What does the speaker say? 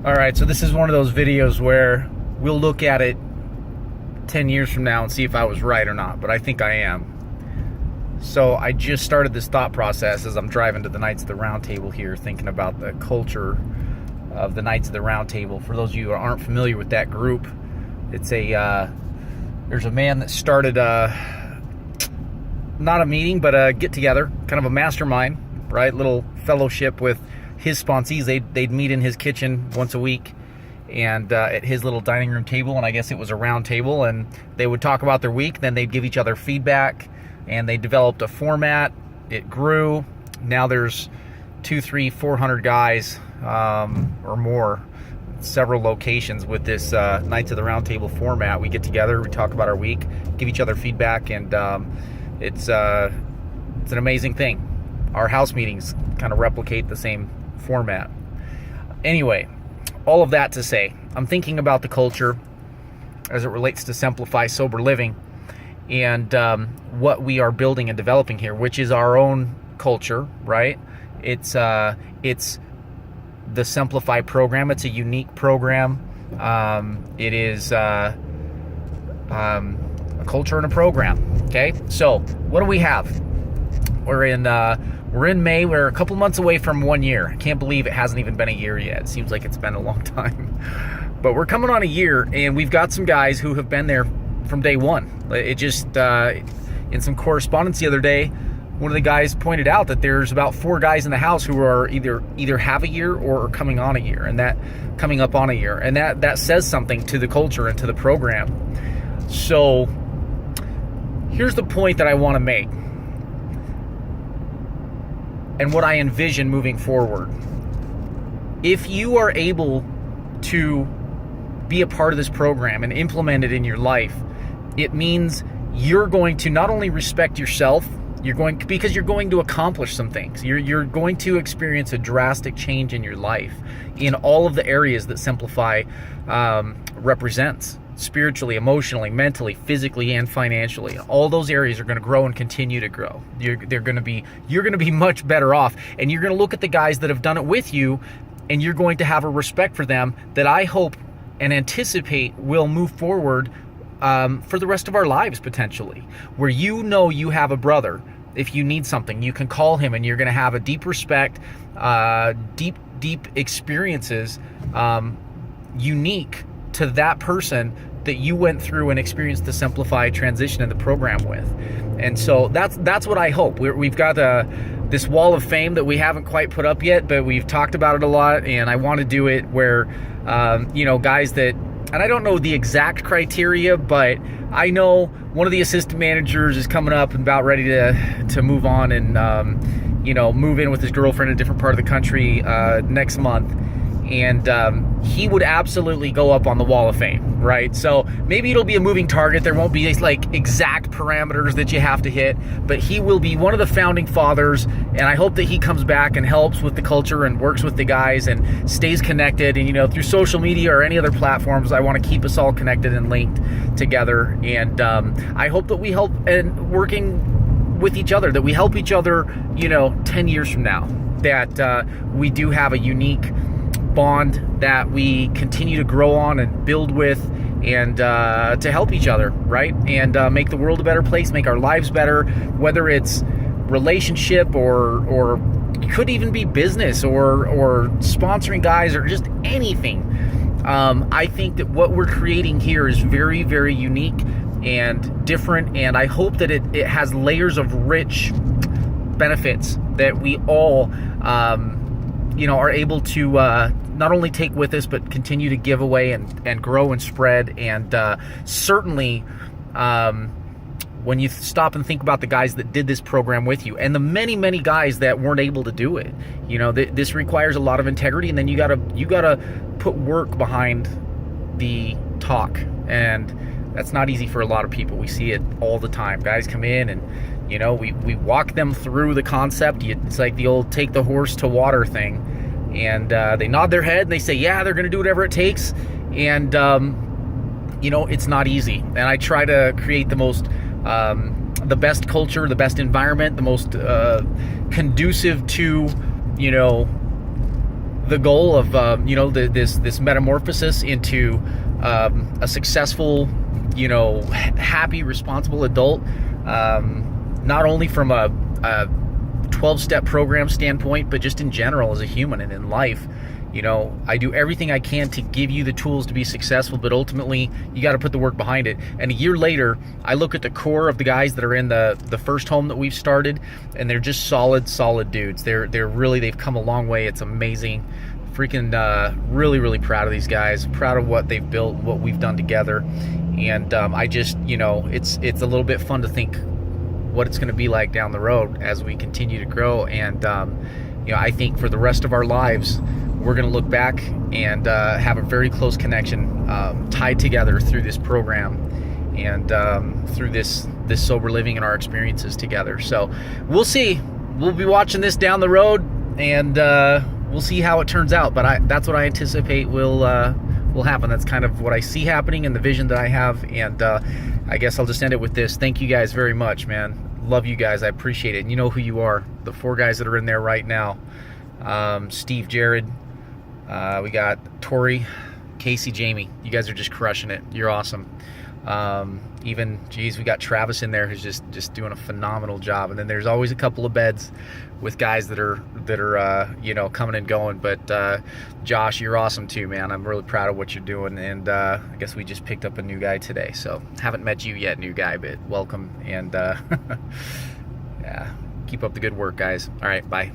All right, so this is one of those videos where we'll look at it 10 years from now and see if I was right or not, but I think I am. So I just started this thought process as I'm driving to the Knights of the Round Table here, thinking about the culture of the Knights of the Round Table. For those of you who aren't familiar with that group, it's there's a man that started not a meeting, but a get-together, kind of a mastermind, right? Little fellowship with his sponsees. They'd meet in his kitchen once a week and at his little dining room table, and I guess it was a round table, and they would talk about their week, then they'd give each other feedback, and they developed a format. It grew. Now there's 200, 300, 400 guys or more, several locations with this Knights of the Round Table format. We get together, we talk about our week, give each other feedback, and it's an amazing thing. Our house meetings kind of replicate the same format. Anyway, all of that to say, I'm thinking about the culture as it relates to Simplify Sober Living and what we are building and developing here, which is our own culture, right? It's the Simplify program. It's a unique program. It is a culture and a program. Okay, so what do we have? We're in May. We're a couple months away from 1 year. I can't believe it hasn't even been a year yet. It seems like it's been a long time. But we're coming on a year, and we've got some guys who have been there from day one. It just, in some correspondence the other day, one of the guys pointed out that there's about 4 guys in the house who are either have a year or are coming on a year, and that coming up on a year. And that says something to the culture and to the program. So here's the point that I want to make, and what I envision moving forward. If you are able to be a part of this program and implement it in your life, it means you're going to not only respect yourself, because you're going to accomplish some things. You're going to experience a drastic change in your life in all of the areas that Simplify represents. Spiritually, emotionally, mentally, physically, and financially. All those areas are going to grow and continue to grow. You're going to be much better off, and you're going to look at the guys that have done it with you, and you're going to have a respect for them that I hope and anticipate will move forward for the rest of our lives, potentially, where you have a brother. If you need something, you can call him, and you're going to have a deep respect, deep experiences, unique to that person that you went through and experienced the Simplify transition in the program with. And so that's what I hope. We've got this wall of fame that we haven't quite put up yet, but we've talked about it a lot, and I want to do it where guys that, and I don't know the exact criteria, but I know one of the assistant managers is coming up and about ready to move on and move in with his girlfriend in a different part of the country next month. And he would absolutely go up on the wall of fame, right? So maybe it'll be a moving target. There won't be like exact parameters that you have to hit, but he will be one of the founding fathers, and I hope that he comes back and helps with the culture and works with the guys and stays connected. And through social media or any other platforms, I want to keep us all connected and linked together. And I hope that we help and working with each other, that we help each other 10 years from now, that we do have a unique bond that we continue to grow on and build with, and to help each other, right? And make the world a better place, make our lives better, whether it's relationship or could even be business or sponsoring guys or just anything. I think that what we're creating here is very, very unique and different, and I hope that it has layers of rich benefits that we all are able to not only take with us, but continue to give away and grow and spread. And certainly, when you stop and think about the guys that did this program with you, and the many, many guys that weren't able to do it, this requires a lot of integrity, and then you gotta put work behind the talk, and that's not easy for a lot of people. We see it all the time. Guys come in and we walk them through the concept. It's like the old take the horse to water thing. And they nod their head and they say, yeah, they're going to do whatever it takes. And, it's not easy. And I try to create the best culture, the best environment, the most conducive to, the goal of this metamorphosis into a successful, happy, responsible adult, not only from a 12-step program standpoint, but just in general as a human and in life. I do everything I can to give you the tools to be successful, but ultimately you got to put the work behind it. And a year later, I look at the core of the guys that are in the first home that we've started, and they're just solid dudes. They've come a long way. It's amazing. Freaking really, really proud of these guys. Proud of what they've built, what we've done together. And I just, it's a little bit fun to think what it's going to be like down the road as we continue to grow. And I think for the rest of our lives, we're going to look back and have a very close connection tied together through this program and through this sober living and our experiences together. So we'll see. We'll be watching this down the road, and we'll see how it turns out. But that's what I anticipate will happen. That's kind of what I see happening and the vision that I have. And I guess I'll just end it with this. Thank you guys very much, man. Love you guys. I appreciate it. And you know who you are. The 4 guys that are in there right now. Steve, Jared, we got Torry, Casey, Jaime. You guys are just crushing it. You're awesome. We got Travis in there who's just doing a phenomenal job. And then there's always a couple of beds with guys that are coming and going. But Josh, you're awesome too, man. I'm really proud of what you're doing. And I guess we just picked up a new guy today. So haven't met you yet, new guy, but welcome. And yeah, keep up the good work, guys. All right, bye.